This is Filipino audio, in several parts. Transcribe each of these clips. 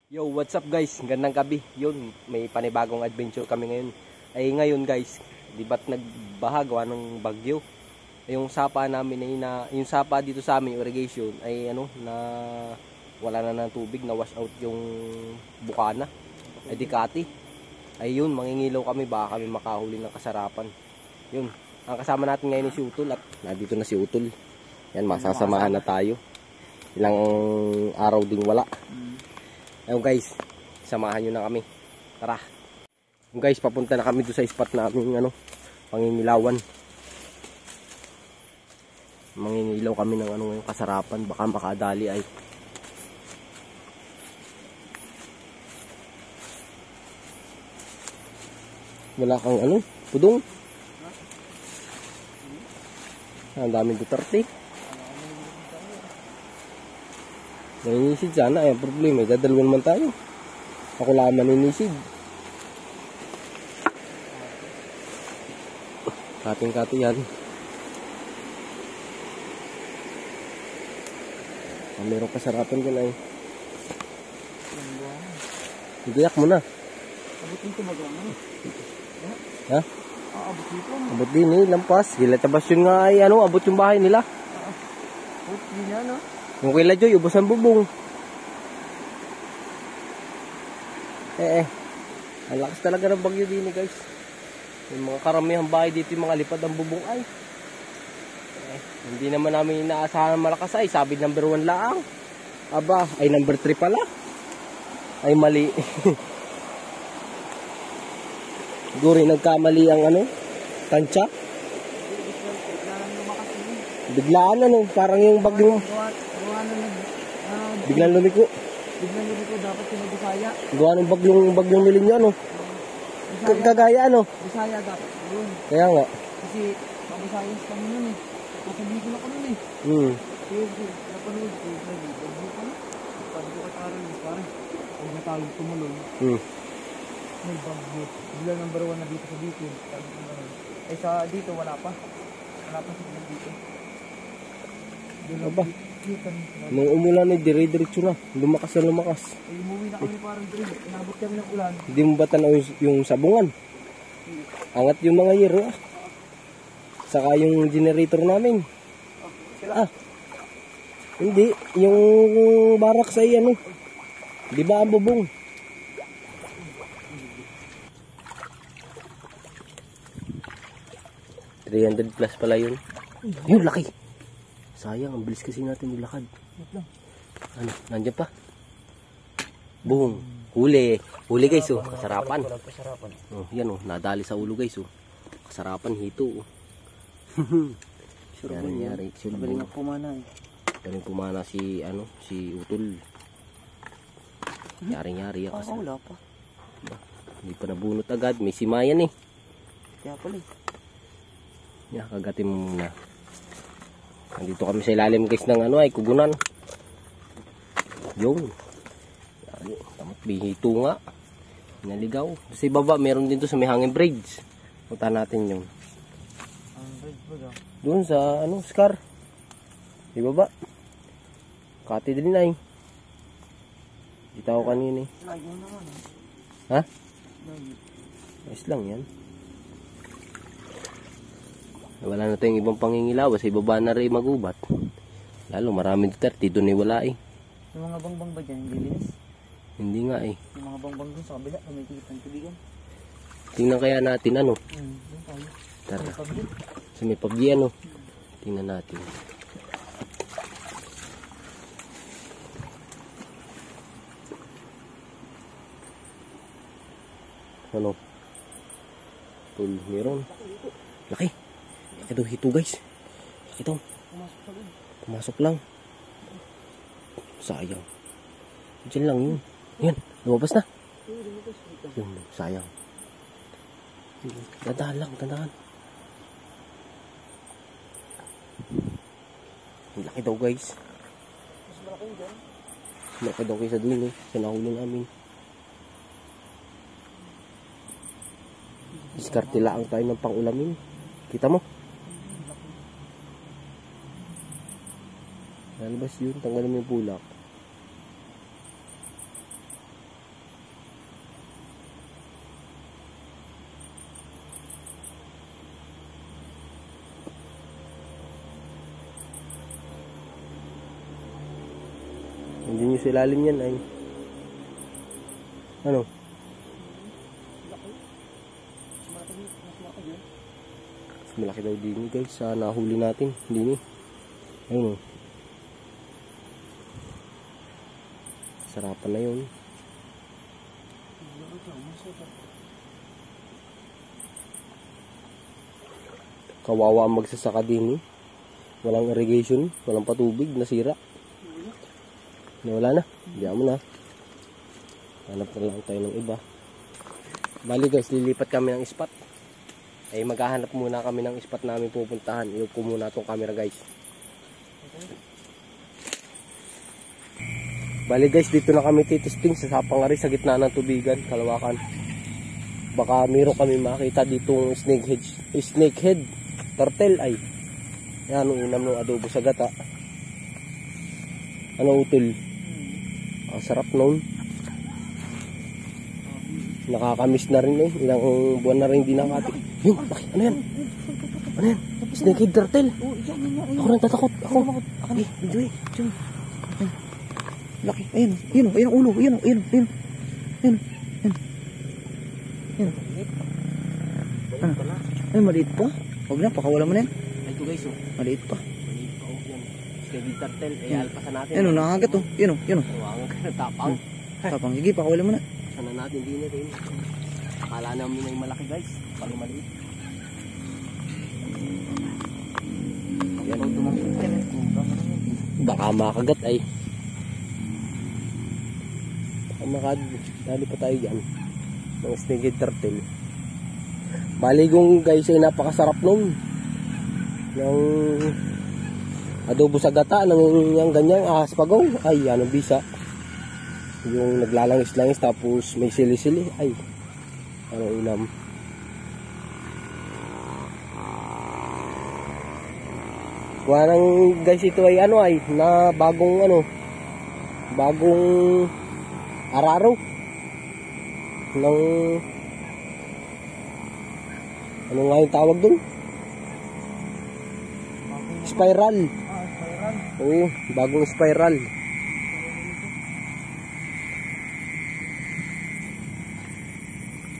Yo, what's up guys? Gandang gabi. Yun, may panibagong adventure kami ngayon. Ay ngayon guys, di ba't nagbaha gawa ng bagyo? Yung sapa namin ay yung sapa dito sa amin, irrigation, ay na wala na ng tubig, na wash out yung bukana. Ay Dikati. Ay yun, mangingilaw kami, baka kami makahuli ng kasarapan. Yun, ang kasama natin ngayon si Utol at nandito na si Utol. Yan, masasamahan na tayo. Ilang araw ding wala. Ayun guys, samahan nyo na kami. Tara. Ayun guys, papunta na kami doon sa spot namin pangingilawan. Mangingilaw kami ng yung kasarapan, baka makadali ay. Wala kang pudong. Ang daming Duterte. Naninisid sana, ay problema, dadalawin man tayo. Ako lang maninisid. Kating-kati yan. Merong kasarapan ko na eh. Igiyak mo na. Abot dito magawa mo. Ha? Abot dito. Abot din eh, lampas. Gilatabas yun nga ay abot yung bahay nila. Abot din yan Yung kila Joy, ubos ang bubong. Ang lakas talaga ng bagyo din guys. Yung mga karamihang bahay dito, yung mga lipad ang bubong ay. Hindi naman namin inaasahan ng malakas ay. Sabi number 1 lang. Aba, ay number 3 pala. Ay mali. Siguro nagkamali ang tansya. Biglaan parang yung bagyong biglang lumiko. Biglang lumiko, dapat sinabisaya. Gawa ng bagyong Nilinyo Kagaya Bisaya dapat yun. Kaya nga. Kasi mabisaya kami nun eh. Kasabi ko na kami nun eh. Kasi napanood ko yung bagyo ka na. Sabi ko kataran parang huwag na tayo tumulong. May bagyo. Biglang number 1 na dito sa dito. Sabi ko na rin. Eh sa dito wala pa. Wala pa sa dito. Aba, nung umulan ay dire-diretso na. Lumakas na lumakas. Ay, umuwi na kami parang drill. Inabot kami ng ulan. Hindi mo ba tanaw yung sabungan? Angat yung mga yero Saka yung generator namin. Hindi. Yung barracks ay di ba ang bubong? $300 plus pala yun. Yun, laki. Sayang, ang bilis kasi natin nilakad. Nandiyan pa? Boom. Huli. Huli guys, kasarapan. Yan nadali sa ulo guys, Kasarapan, hito, Yari. Galing ang pumana eh. Galing pumana si Utol. Yari. Wala pa. Hindi pa nabunot agad. May simayan eh. Kaya pala eh. Kagatin mo muna. Nandito kami sa ilalim guys ng ay kugunan. Yung. Tamot bihito nga. Naligaw. Sa ibaba meron din to sa may hanging bridge. Punta natin yung. Ang bridge ba daw? Doon sa Scar. Ibaba. Kati din ay. Kita ko kanina eh. Lagi naman eh. Ha? Lagi. Ayos lang yan. Wala na tayong ibang pangingilaw sa ibaba na rin magubat. Lalo maraming Duterte doon ay wala eh. Yung mga bangbang ba dyan, hindi linis? Hindi nga eh. Yung mga bangbang doon sa kabila, kumikita ng tubigan. Tingnan kaya natin doon tayo. Tara. PUBG. Sa may PUBG Tingnan natin. Tul, meron. Laki. Laki daw hito guys. Laki daw. Pumasok lang. Sayang. Diyan lang yun. Yan. Lumabas na. Yun. Sayang. Dandahan lang. Dandahan. Laki daw guys. Mas malaki dyan. Laki daw kaysa dun sa nahuli namin. Diskarte lang tayo ng pang-ulamin. Kita mo? Lalabas yun, tanggalin mo yung pulak. Hindi nyo sa ilalim yan ay. Ano? Mas malaki daw din guys sa nahuli natin. Hindi ni. Ayun o. Sarapan na yun. Kawawa ang magsasaka din eh. Walang irrigation, walang patubig, nasira. Nawala na. Diyan mo na. Hanap na lang tayo ng iba. Bali guys, lilipat kami ng spot. Ay maghahanap muna kami ng spot namin pupuntahan. Iup ko muna itong camera guys. Bali guys, dito na kami titisting sa Sapangari sa gitna ng tubigan, Kalawakan. Baka meron kami makita ditong snakehead turtle ay. Yan ang inam ng adobo sa gata. Ano utol? Sarap noon. Nakakamiss na rin eh. Ilang buwan na rin hindi nakati. Yung, ano yan? Ano yan? Snakehead turtle. Ako nang tatakot. Ako. Enjoy. Laki. Ayun. Ayun ang ulo. Ayun. Ay, maliit pa. Huwag na, pakawala mo na yan. Ito guys oh. Maliit pa. Snakehead turtle. Alpasan natin. Ayun, nakagat oh. Ayun. Tawangan ka na tapang. Tapang, sige, pakawala mo na. Sana natin din na rin. Akala namin ay malaki guys. Pali maliit. Yan ang tumakot yan. Baka makagat ay. Dali pa tayo dyan ng snakehead turtle. Baligong guys ay napakasarap nun ng adobo sa gata ng yung ganyang ahas pagaw. Ay yan ang bisa, yung naglalangis-langis tapos may sili-sili. Ay ano inam. Kuwanang guys ito ay ano ay na bagong araro ng ano nga yung tawag dun? Spiral. Spiral. Oo, bagong spiral.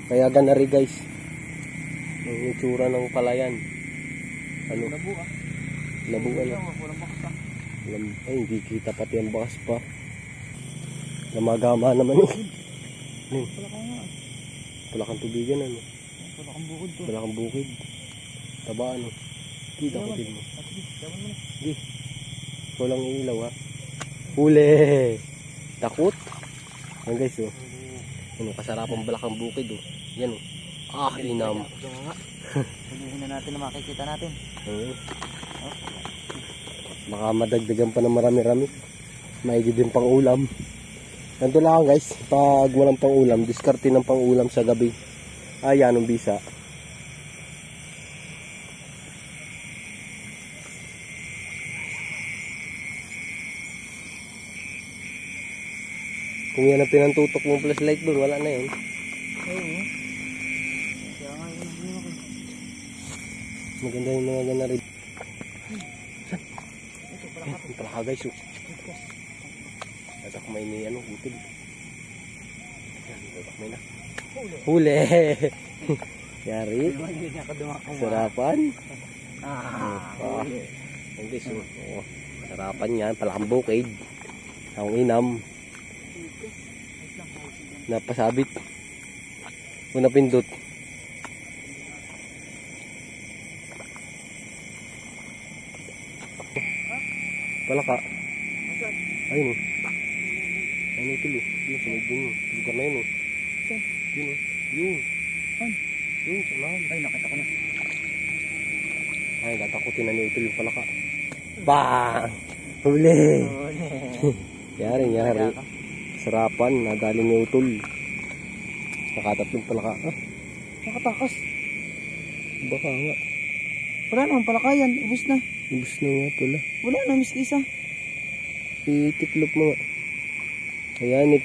Kaya ganari guys ang itsura ng palayan. Ano? Labo ano? Ay hindi kita pati ang bakas pa. Gamagama naman eh. Palakang tubigan ano. Palakang bukid. Taba ano. Hindi dakutin mo. Hindi. Walang ilaw ha. Huli. Takot. Yan guys oh. Ano kasarapang balakang bukid oh. Yan oh. Inam. Hulihin na natin na makikita natin. Baka madagdagan pa ng marami-rami. Maigi din pang ulam. Ganito lang guys, pag walang pang ulam, diskarte ng pang ulam sa gabi. Ayan ang bisa. Kung yan ang pinantutok mong flashlight doon, wala na yun. Oo. Kaya nga yun ako. Maganda yung mga gana rin. Ito pala guys oh. May may ano, utol. May na. Huli! Yari. Sarapan. Hindi so. Sarapan yan. Palakang bukid. Ang inam. Napasabit. Una pindot. Palaka. Ayun oh. Ano ito lo? Yung sunod din mo. Lugar na yun o. Yun o. Yun. Yun. Salahan. Ay, nakita ko na. Ay, tatakutin na ni ito yung palaka. Bang! Huli! Yari. Sarapan. Nadali ni utol. Nakatatlong palaka. Nakatakas. Baka nga. Wala naman palakayan. Ubus na. Ubus na nga pala. Wala na, miss isa. Itiklop mo nga. Ayan,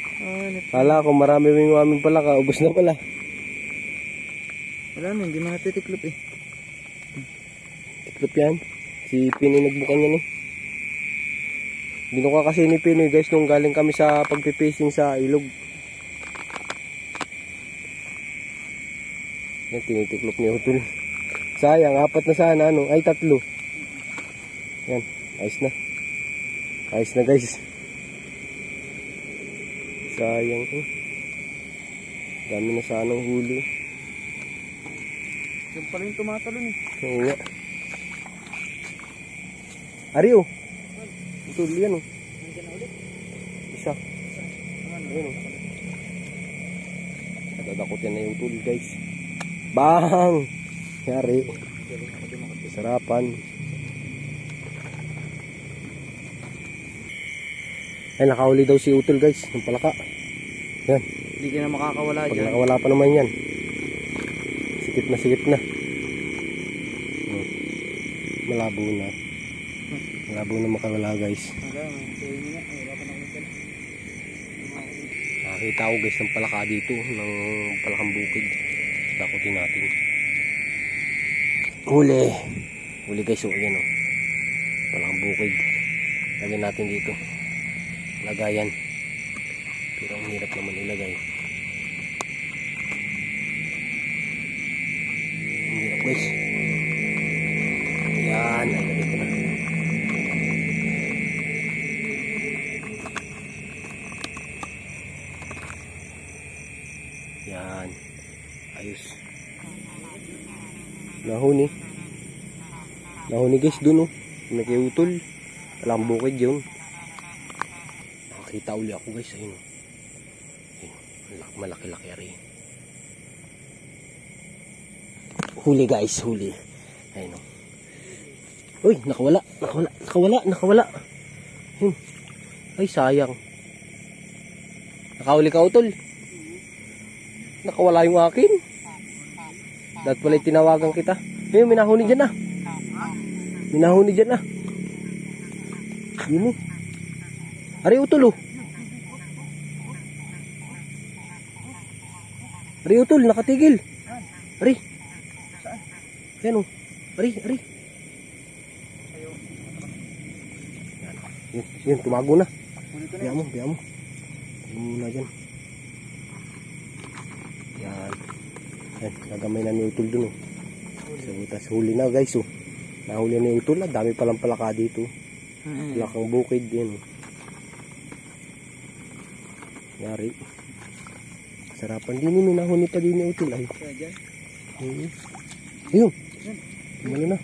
kala ko marami yung aming palaka, ubos na pala. Wala na, hindi mo natitiklop eh. Tiklop yan. Si Pini nagbukan yan eh. Binuka kasi ni Pinoy guys nung galing kami sa pagpipishing sa ilog. Yan, tinitiklop ni Utol. Sayang, 4 na sana, ano? Ay, 3. Yan, ayos na. Ayos na guys. Sayang eh. Dami na sanang huli. Yung pala yung tumatalon eh. Oo nga. Ari oh. Utol yan oh. Nandiyan na ulit. Isa. Ayun oh. Natadakotin na yung tool guys. Bang! Yari. Sarapan. Ay, nakauli daw si Utol guys. Yung palaka. Yan. Hindi ka na makakawala Pag dyan. nakawala pa naman yan. Sikip na sikip na. Malabo na. Malabo na makawala guys. Nakakita ko guys ng palaka dito. Ng palakang bukid. Dakutin natin. Huli. Huli guys. O yan o. Palakang bukid. Lagyan natin dito. Lagayan. Pero ang hirap naman ilagay. Ang hirap guys. Yan. Nalagay ko na. Yan. Ayos. Nahuni. Nahuni guys dun oh. Nakiutol. Walang bukid yun. Nakakita uli ako guys. Ayun oh. Malaki-laki rin. Huli guys, huli. Ayun oh. Uy, nakawala. Nakawala. Ay, sayang. Nakahuli ka utol. Nakawala yung akin. Dapat pala tinawagan kita. Ayun, minahuni dyan na. Minahuni dyan na. Yun eh. Ari utol oh. Ari utol, nakatigil. Ari. Yan oh. Ari. Yun, tumago na. Biya mo. Muna dyan. Yan. Yan, nagamay na ni Utol dun oh. Sa butas, huli na guys oh. Nahuli na ni Utol, dami palang palaka dito. Palakang bukid din oh. Yari. Sarapan din ni nahuni pa din ni Utol ay. Ayun. Tumalo na.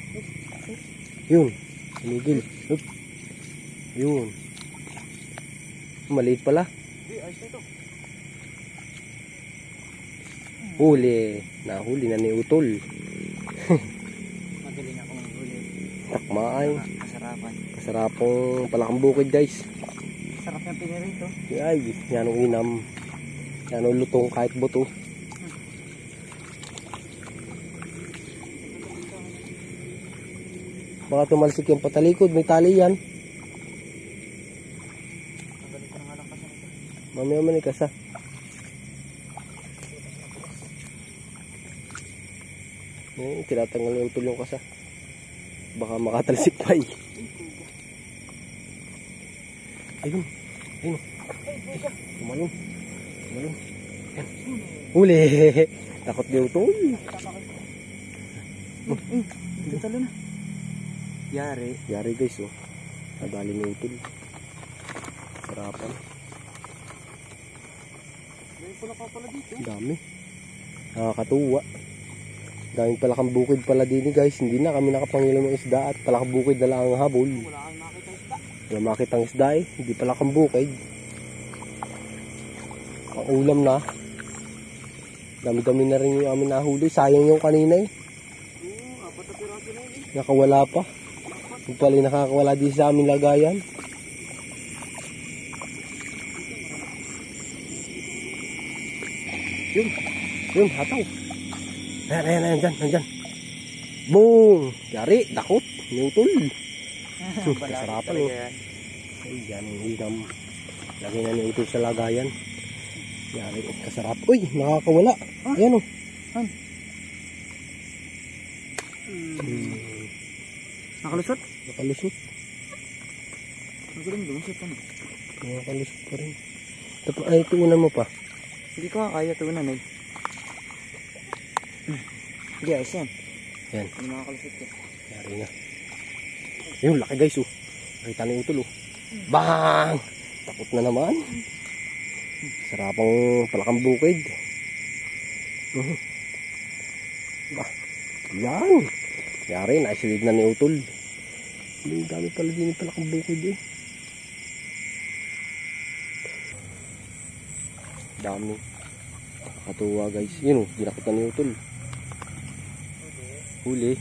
Yun. Tumigil. Hup. Yun. Maliit pala. Huli. Nahuli na ni Utol. Magaling ako manghuli. Takmaay. Kasarapan. Kasarapong palakang bukid guys. Sarap yung pinirito. Ay, yan ang inam. Yan ang lutong kahit buto. Baka tumalsik yung patalikod. May tali yan. Mamaya manikas ha. Tinatanggal yung Utol yung kasa. Baka makatalsik pa eh. Ayun. Tumalong. Huli. Takot di Utol. Talo na. Yari guys oh. Nadali ni Utol. Sarapan. May pula pa pala dito. Dami. Nakakatuwa. Daming palakang bukid pala din guys. Hindi na kami nakapangilam ng isda at palakang bukid na lang ang habol. Wala kang makita isda. Wala makita ang isda eh. Hindi palakang bukid. Ang ulam na. Dami-dami na rin yung amin nahuli. Sayang yung kanina eh. Oo, 4 na piraso na yun eh. Nakawala pa. Yung pala yung nakakawala din sa amin lagayan. Yun, hataw. Ayan, dyan. Boom! Yari, dakot. Utol. Kasarapan oh. Ay, yan ang hinam. Lagay na ni Utol sa lagayan. Yari, kasarap. Uy, nakakawala. Ayan oh. Nakalusot? Nakalusot. Magaling doon sa tanong. Nakakalusot pa rin. Ay, tuunan mo pa. Hindi ko nga kaya tuunan eh. Hindi, ayos yan. Yan. Hindi makakalusot ko. Yari na. Ayun, laki guys oh. Nakita ni Utol oh. Bang! Takot na naman. Sarapang palakang bukid. Bah. Yan. Yari, naisilid na ni Utol. Ang dami pala din yung palakang bukid eh. Dami. Nakakatuwa guys. Yun oh, ginakot na ni Utol. Huli.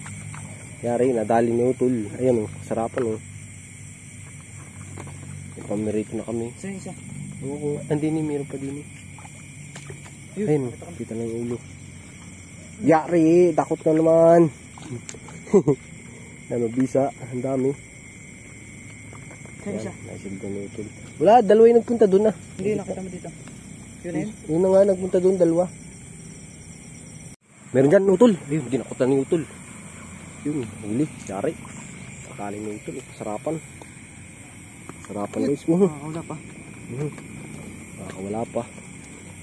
Yari, nadali ni Utol. Ayan oh, sarapan oh. Pamirito na kami. Isa. Oo, andini, meron pa din. Ayun, kita na yung ulo. Yari, takot na naman. Ano, bisa, ang dami. Isa. Naisig na Utol. Wala, dalawa yung nagpunta doon na. Hindi, nakita mo dito. Yun na yun? Yun na nga, nagpunta doon, dalawa. Meron dyan, Utol. Ayun, dinakot na ni Utol. Yun, huli, yari. Sakali ni Utol, sarapan. Sarapan guys. Wala pa. Wala pa.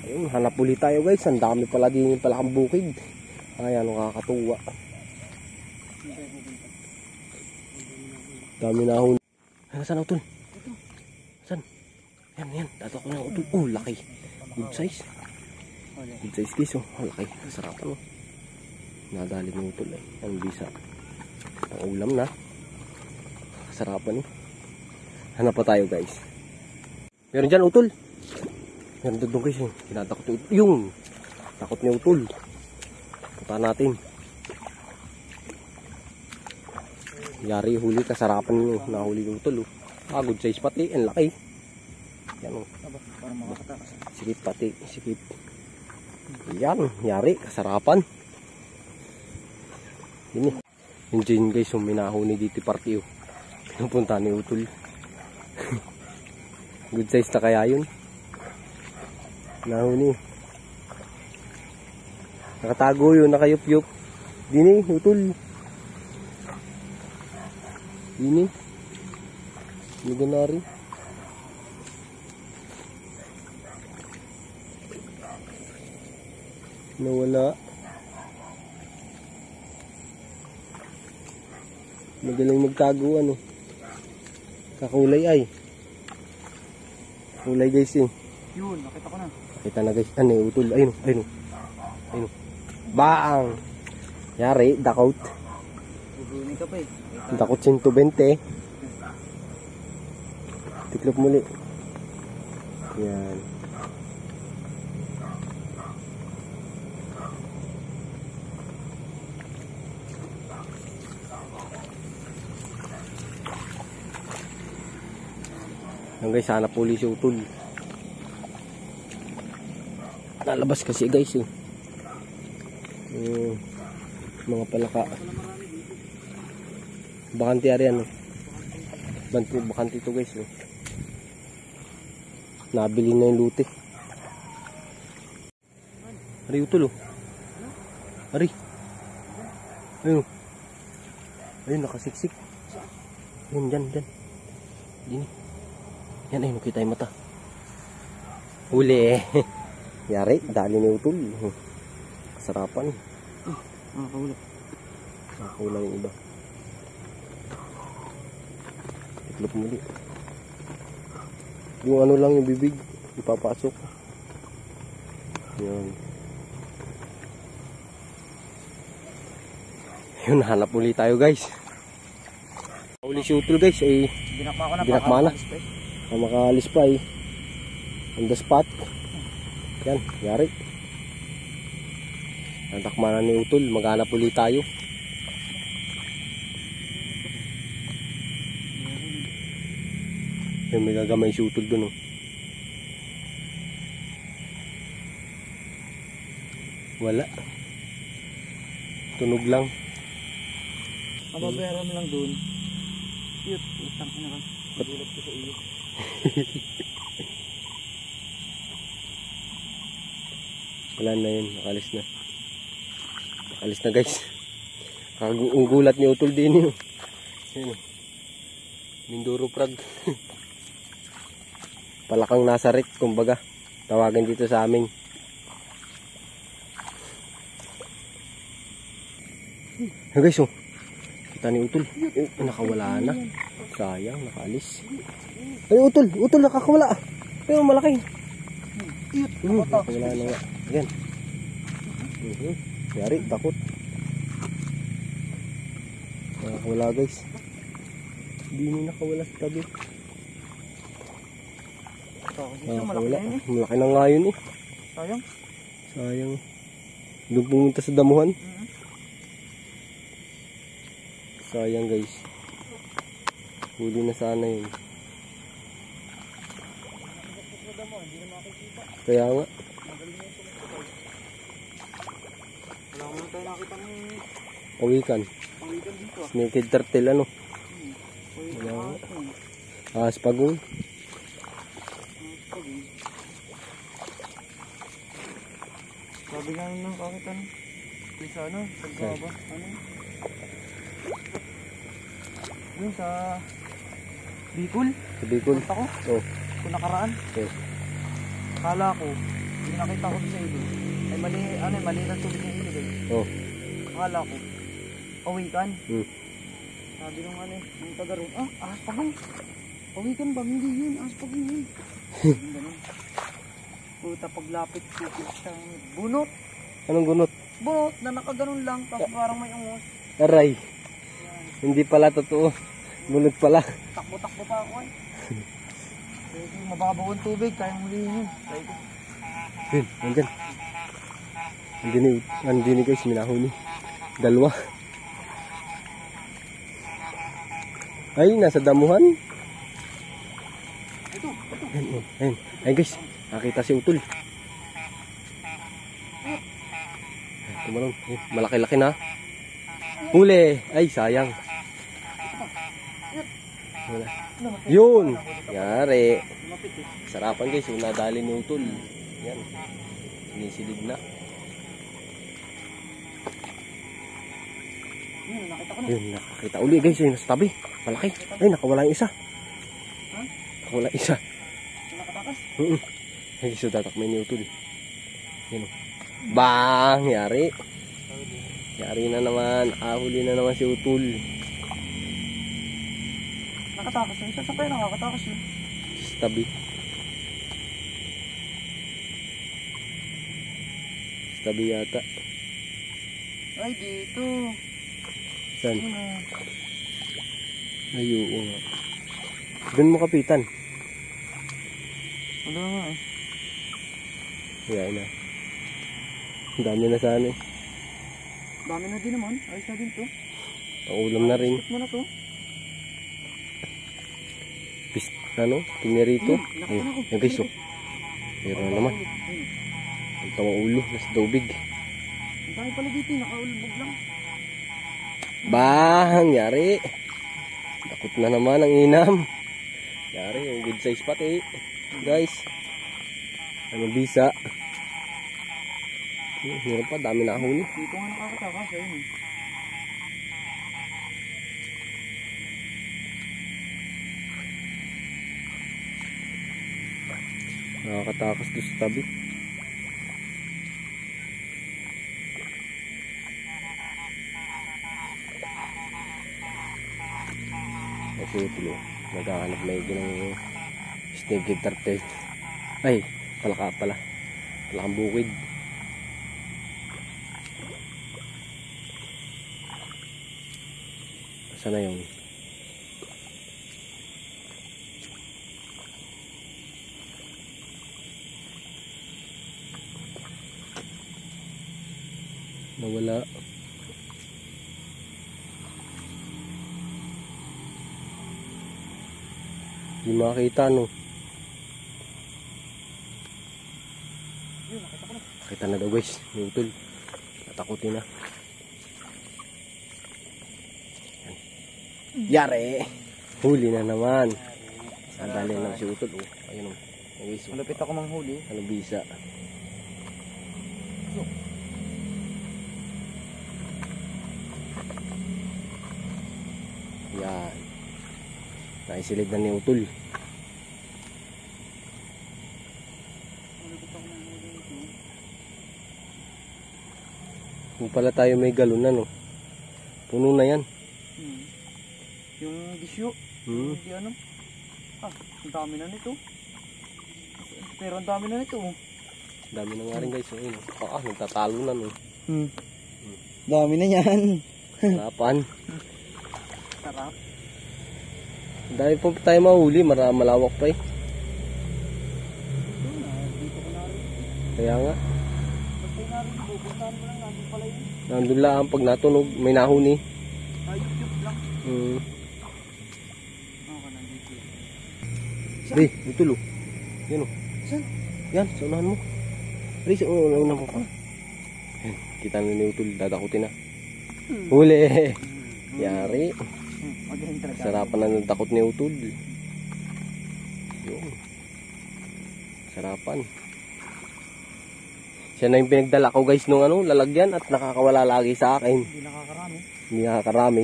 Ayun, hanap ulit tayo guys. Ang dami pala din yung palakang bukid. Ayan, nakakatuwa. Dami na huli. Ay, saan Utol? Saan? Yan. Dato ko na Utol. Oh, laki. Good size. Good size guys. Oh, laki. Sarapan oh. Nadali ng Utol eh. Ang bisa. Ang ulam na. Sarapan eh. Hanap pa tayo guys. Meron dyan Utol. Meron doon guys. Kinatakot ni Utol. Yung takot ni Utol. Punta natin. Yari huli, kasarapan nyo. Nahuli ni Utol. Good size pati. Ang laki. Yan o. Para makakatakas. Sikip pati. Sikip. Yan. Yari. Kasarapan. Yun yung guys. Minahuni dito party o. Pinupunta ni Utol. Good size na kaya yun. Nahuni. Nakatago yun, nakayup-yup. Dini, Utol. Dini. Luganari. Nawala. Magaling magtago ano. Kakulay ay. Kulay guys eh. Yun, nakita ko na. Nakita na guys. Ano yung Utol? Ayun. Baang. Yari, dakot. Bubunin ka pa eh. Dakot 120. Tiklop muli. Yan. Yan guys, sana puli si Utol. Nalabas kasi guys eh. Mga palaka. Bakanti ari ano. Bakanti ito guys eh. Nabili na yung lute. Ari Utol oh. Ari. Ayun. Ayun nakasiksik. Ayun dyan. Dini. Yan ayun, kita yung mata. Huli eh. Yari, dali ni Utol. Sarapan. Nakakahulap. Nakakahula yung iba. Tiklop muli. Yung ano lang yung bibig, ipapasok. Yun. Yun, hanap ulit tayo guys. Uli si Utol guys, ay dinakma na. Makaalis pa eh. On the spot. Yan, yari. Nadakma na ni Utol, maghanap ulit tayo. Yan, may gagamay si Utol dun oh. Wala. Tunog lang. Mababayaran mo lang dun. Cute, utang na ka. Magulat ko sa iyo. Wala na yun, nakalis na. Nakalis na guys. Ang gulat ni Utol din yun. Minduro Prag. Palakang nasarit, kumbaga. Tawagin dito sa amin. Hey guys, oh. Kita ni Utol. Oh, nakawala na. Sayang, nakaalis. Ay, Utol, nakakawala. Ay, malaki. Nakawala na nga. Ayan. Yari, takot. Nakawala guys. Hindi mo nakawala sa tabi. Nakawala. Malaki na nga yun eh. Sayang. Sayang. Doon pumunta sa damuhan. Sayang guys. Huli na sana yun. Kaya nga. Wala ko na tayo nakita ng Pawikan. dito. Naked turtle ano. Wala ko. Aspagong. Sabi nga nung kakita no. Sa ano? Sa baba. Ano? Yun sa Bicol. Sa Bicol. Punta ko. Oh. Kung nakaraan. Oh. Kala ko. Yung nakita ko sa ilo. Ay mali na tubig ng ilo eh. Oh. Kala ko. Pawikan. Sabi nung nung taga ron. Aspagong. Pawikan ba? Hindi yun. Aspagong yun. Ganun. Puta paglapit ko siyang bunot. Anong gunot? Bunot na nakaganon lang. Tapos parang may ungos. Aray. Hindi pala totoo. Gunot pala. Takbo-takbo pa ako eh. Kasi mababaw ang tubig. Kaya hulihin yun. Yun, nandyan. Nandini guys, minahuli. Dalawa. Ay, nasa damuhan. Ito. Ayun. Ayun guys, nakita si Utol. Tumalon. Malaki-laki na. Huli. Ay, sayang. Wala. Yun. Yari. Sarapan guys, yung nadali ni Utol. Yan. Sinisilid na. Yun, nakakita uli guys. Yun, nasa tabi. Malaki. Ay, nakawala yung isa. Nakawala yung isa. Nakatakas? Ay, so tatakmay ni Utol. Yun. Bang! Yari. Yari na naman. Nakahuli na naman si Utol. Nakatakas na isa. Saan kaya nakakatakas yun? Sa tabi. Sa tabi yata. Ay, dito. Saan? Ano? Ay, oo nga. Doon mo kapitan. Wala nga eh. Yan na. Ang dami na sana eh. Dami na din naman. Ayos na din to. Paulam na rin. Ikot mo na to. Ano? Pinirito. Nakita na ko. Yan guys oh. Meron na naman. Ang tawang ulo. Nasa daubig. Ang dami pala dito. Nakaulbog lang. Bang! Yari. Takot na naman ang inam. Yari. Yung good size pati. Guys. Ano bisa. Meron pa. Dami na huli. Dito nga nakakatakas. Ayun eh. Nakakatakas doon sa tabi. Nagsutulo. Naghahanap may ginang snake turtle. Ay, palaka pala. Palakang bukid. Saan na yun? Nawala. Hindi makakita no. Nakita na daw guys. Yung Utol. Natakutin na. Yari! Huli na naman. Sandali na si Utol. Oh, ayun o. Malapit ako manghuli. Ano bisa? Yan. Naisilid na ni Utol. Kung pala tayo may galon na, no? Puno na yan. Yung bisyo. Hindi ano. Ang dami na nito. Pero ang dami na nito. Dami na nga rin guys. Nagtatalo na, no? Dami na yan. Sarapan. Sarap. Dami pa tayo mahuli. Malawak pa eh. Dito ko na rin. Kaya nga. Basta yung narin, pupuntahan mo lang. Nandun pala yun. Nandun lang pag natunog. May nahuni. YouTube lang. Okay, nandito. Ray, ito lo. Yan o. Saan? Yan, sa unahan mo. Ray, sa unahan mo pa. Yan, kita na ni Utol. Dadakutin na. Huli. Yari. Magaling talaga. Sarapan na ng takot ni Utol. Yun. Sarapan. Siya na yung pinagdala ko guys nung lalagyan at nakakawala lagi sa akin. Hindi nakakarami. Hindi nakakarami.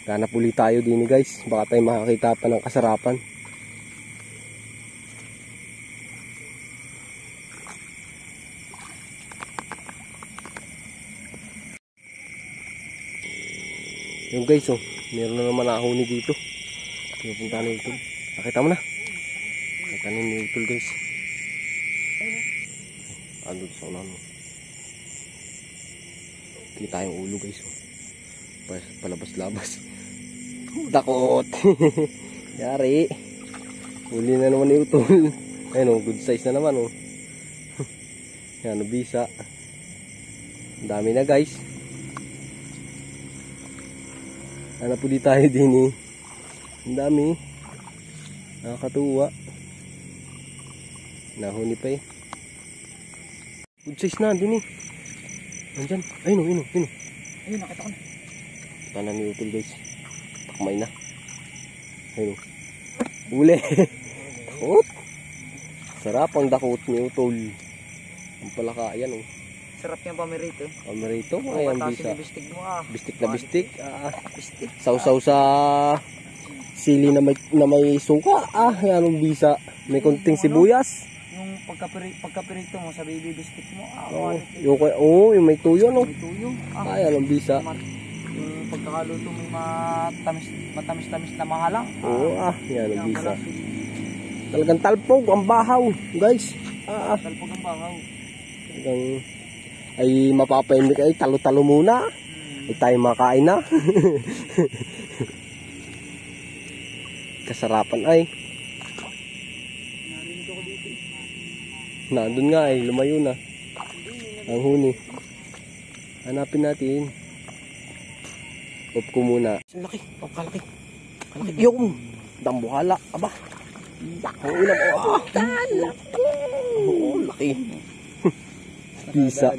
Ganap ulit tayo din guys. Baka tayo makakita pa ng kasarapan. Yung guys meron na naman nahuni dito. Pinupunta na Utol. Nakita mo na. Nakita na ni Utol guys. Ano sa unahan mo. Kita yung ulo guys. Palabas-labas. Dakot. Yari. Huli na naman ni Utol. Ayun good size na naman Yan bisa. Ang dami na guys. Hanap po di tayo din Ang dami. Nakakatuwa. Nahuni pa Good size na din Nandyan. Ayun. Ayun, nakita ko na. Tanan ni Utol guys. Takmay na. Ayun. Uli. Dakot. Sarap ang dakot ni Utol. Ang palakayan Sarap yung pamirito. Pamirito. Ay, ang bisa. Bistik mo Bistik na bistik. Bistik. Sausaw sa sili na may suka. Yan ang bisa. May konting sibuyas. Yung pagkapirito mo sa baby bistik mo. Yung may tuyo May tuyo. Ay, ang bisa. Yung pagkakaluto may matamis-tamis na mahalang. Yan ang bisa. Talagang talpog ang bahaw, guys. Talpog ang bahaw. Talagang ay mapapaimik ay talo-talo muna. Ay tayo makain na. Kasarapan ay. Narinig ako dito. Nandun nga lumayo na. Ang huni. Hanapin natin. Off ko muna. Ang laki, kalaki. Kalaki. Yung dambuhala. Aba. Ang ulam. Laki. Bisa.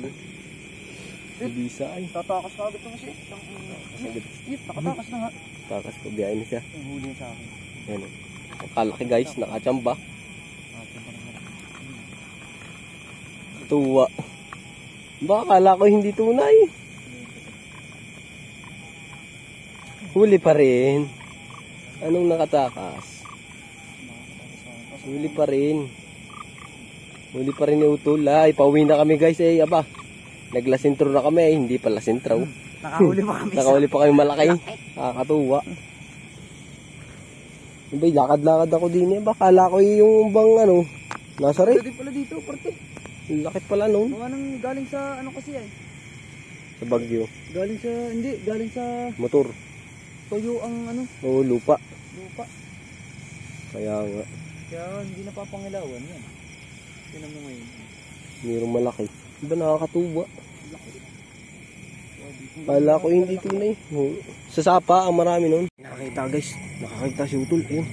Bisa ay. Tatakas na agad ito kasi. Nakatakas na nga. Takas ko, biyahin na siya. Ang huli sa akin. Ayan ang kalaki guys, nakachamba. Tuwa. Baka kala ko hindi tunay. Huli pa rin. Anong nakatakas? Huli pa rin. Huli pa rin yung Utol. Pauwi na kami guys aba. Naglasintro na kami hindi pa lasintro. Nakahuli pa kami. Nakahuli pa kami malaki. Nakakatuwa. Iba'y lakad-lakad ako din baka kala ko yung bang nasa rin. Pwede pala dito, parte. Lakit pala Mga nang galing sa kasi sa Bagyo. Galing sa Motor. toyo ang Oo, lupa. lupa. Kaya nga. Kaya hindi napapangilawan yan. Tinan mo ngayon. Mayroong malaki. Diba nakakatuwa? Kala ko hindi tunay. Sa sapa ang marami nun. Nakakita guys. Nakakita si Utol. Ayun.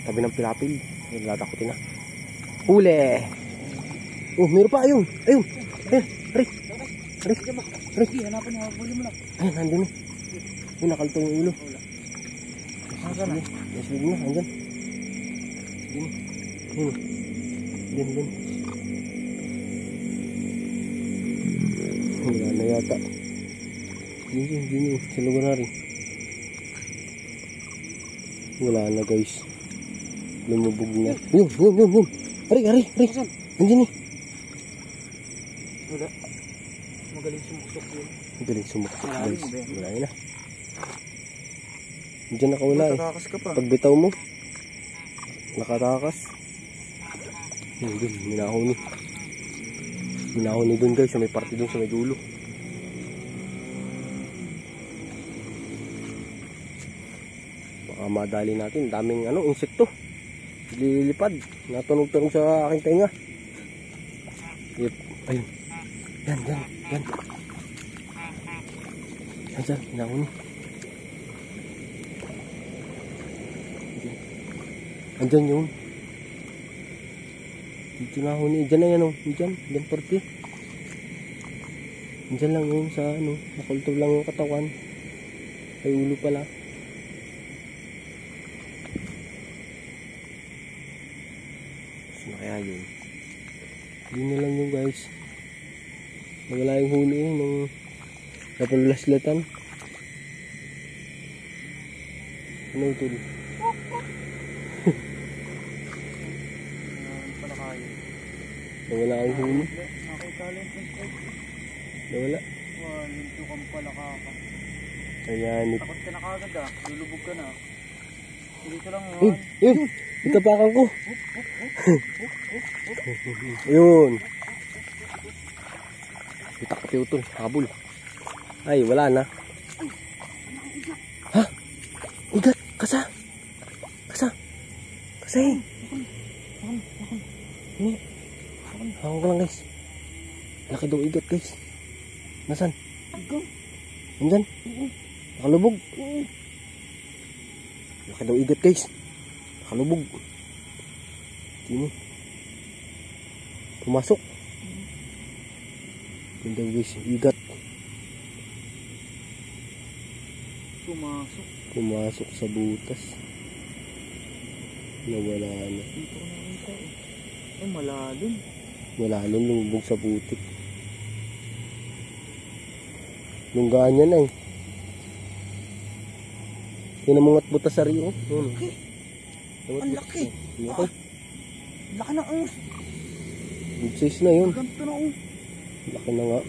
Tabi ng pilapil. Ayun, latakotin na. Huli! Meron pa. Ayun. Ayun. Aray. Hanapan mo. Huli mo lang. Ayun, nandun Ayun, nakalto yung ulo. Nasaan na? Yes, na. Andyan. Ayun. Ayun. Wala na yata. Yun. Sa lugar na rin. Wala na guys. Lumubog na. Yun. Aray. Andyan Wala. Magaling sumuksok yun. Galing sumuksok Malalim, guys. ba? Malalim na. Diyan nakawala eh. Nakatakas ka pa. Pagbitaw mo, nakatakas. Yun, dun, minahon ni. Minahon ni dun guys, sa may parte dun sa may dulo. Baka madali natin, daming insekto. Lilipad, natunog-tunog sa aking tenga. Yep, ayun. Yan. Yan, minahon ni. Andyan yun. Dito na huni. Diyan na yan o. Diyan parte. Diyan lang yun sa nakultog lang yung katawan. Ay ulo pala. Saan na kaya yun? Yun na lang yun guys. Nawala yung huni nung napalulaslatan. Ano ito? Nawala ang huni. Nakita-talent ng strike. Nawala. Linto kang pala kaka. Ayan. Takot ka na kagad ah. Lulubog ka na. Dito lang yun. Yun! Itapakan ko! Ayun! Itakot yung ito. Habol. Ay, wala na. Ha? Igat! Kasa! Kasi! Hawak ko lang guys. Laki daw igat guys. Nasaan? Nandyan? Nakalubog. Laki daw igat guys. Nakalubog. Sini. Pumasok. Yun daw guys. Igat. Pumasok sa butas. Nawala na. Dito ko nakita eh. Ay, malalim. Malalim, lumubog sa putik. Lunggaan yan ay. Yan ang mga butas sa rio. Laki. Ang laki. Laki. Laki na ang. Good size na yun. Ganto na ang. Laki na nga.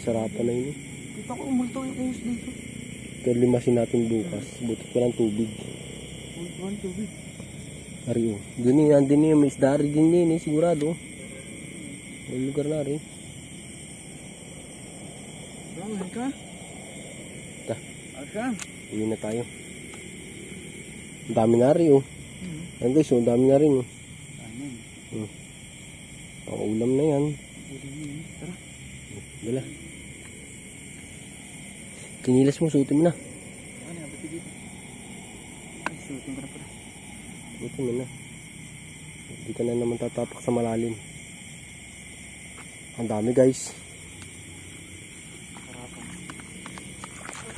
Sarapan na yun. Kita ko umultaw yung ayos dito. Kaya limasin natin bukas. Butot ko ng tubig. Umultaw tubig. Ari oh. Andin yung may isda rin din sigurado. May lugar na rin. Saan ka? Ta. Asan? Uwi na tayo. Ang dami na rin oh. Ayan guys, ang dami na rin oh. Ayan. Ang ulam na yan. Tara. Dala. Kinilas mo, suotin mo na. Ano nga, ba't dito? Ay, suotin ko na pala. Suotin mo na. Hindi ka na naman tatapak sa malalim. Ang dami guys. Sarapan.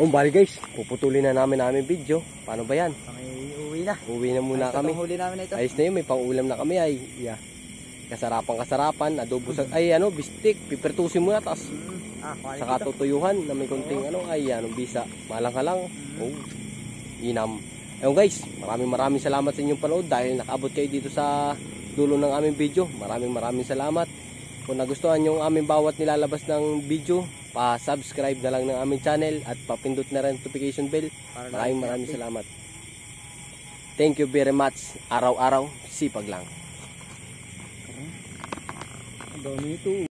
Oh, bali guys, puputulin na namin video. Paano ba yan? Kami uwi na. Uwi na muna Ayos kami. na huli namin na ito. Ayos na yun, may pang-ulam na kami ay. Yeah. Kasarapan, adobo sa, ay bistik, pipertusin muna, tapos saka tutuyuhan na may konting bisa, malang halang. Oh, inam. Ayun guys, maraming salamat sa inyong panood dahil nakaabot kayo dito sa dulo ng aming video. Maraming salamat. Kung nagustuhan nyo ang aming bawat nilalabas ng video, pa-subscribe na lang ng aming channel at papindot na rin notification bell. Maraming salamat. Thank you very much. Araw-araw, sipag lang. Ang dami nito.